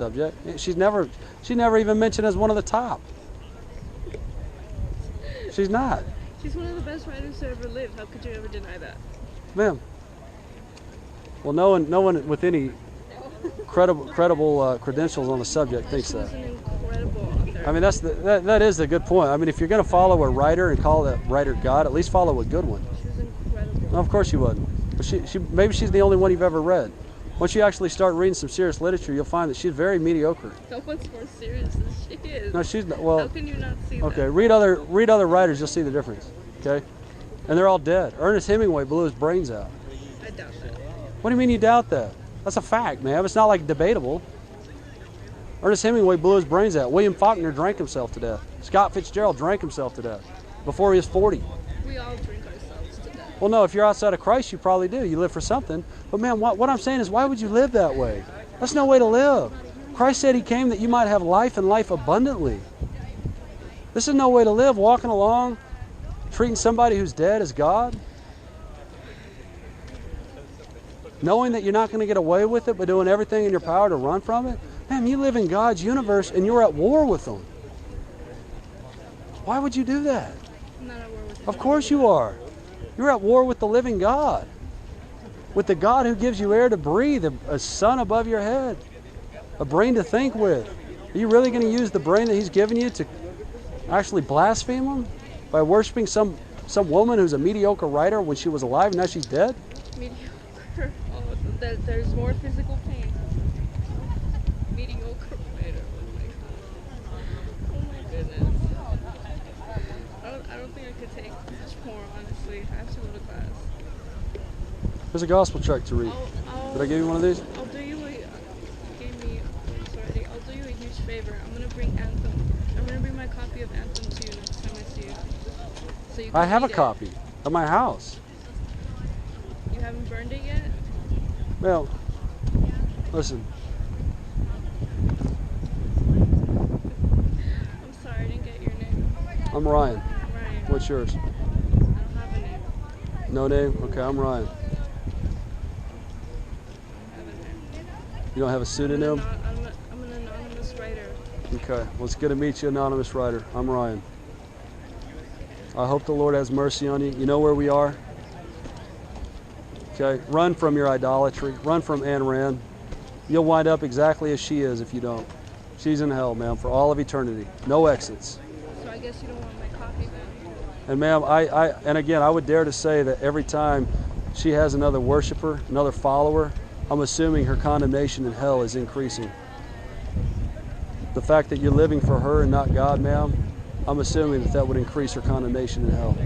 subject. She's never even mentioned as one of the top. She's not. She's one of the best writers to ever live. How could you ever deny that? Ma'am. Well, no one with any credible credentials on the subject thinks that. She's an incredible author. I mean, that is a good point. I mean, if you're going to follow a writer and call that writer God, at least follow a good one. She's incredible. No, of course you wouldn't. But maybe she's the only one you've ever read. Once you actually start reading some serious literature, you'll find that she's very mediocre. No one's more serious than she is. No, she's not. Well, how can you not see okay, that? read other writers, you'll see the difference. Okay, and they're all dead. Ernest Hemingway blew his brains out. I doubt that. What do you mean you doubt that? That's a fact, man. It's not like debatable. Ernest Hemingway blew his brains out. William Faulkner drank himself to death. Scott Fitzgerald drank himself to death before he was 40. We all drink ourselves to death. Well, no, if you're outside of Christ, you probably do. You live for something. But man, what I'm saying is, why would you live that way? That's no way to live. Christ said he came that you might have life and life abundantly. This is no way to live, walking along, treating somebody who's dead as God. Knowing that you're not going to get away with it, but doing everything in your power to run from it. Man, you live in God's universe and you're at war with them. Why would you do that? I'm not at war with Of course you are. You're at war with the living God. With the God who gives you air to breathe, a sun above your head, a brain to think with. Are you really going to use the brain that he's given you to actually blaspheme him? By worshiping some woman who's a mediocre writer when she was alive and now she's dead? mediocre. Oh, there's more physical pain. Mediocre writer. Oh my goodness. I don't think I could take much more, honestly. I have to go to class. There's a gospel tract to read. Did I give you one of these? I'll do you I'll do you a huge favor. I'm gonna bring my copy of Anthem to you next time I see you. So you can I have a read it. copy at my house. You haven't burned it yet? Well, listen. I'm sorry, I didn't get your name. I'm Ryan. Ryan. What's yours? I don't have a name. No name? Okay, I'm Ryan. I don't have a name. You don't have a pseudonym? I'm an anonymous writer. Okay, well, it's good to meet you, anonymous writer. I'm Ryan. I hope the Lord has mercy on you. You know where we are? Okay, run from your idolatry. Run from Ayn Rand. You'll wind up exactly as she is if you don't. She's in hell, ma'am, for all of eternity. No exits. So I guess you don't want my copy then? And ma'am, and again, I would dare to say that every time she has another worshiper, another follower, I'm assuming her condemnation in hell is increasing. The fact that you're living for her and not God, ma'am, I'm assuming that would increase her condemnation in hell.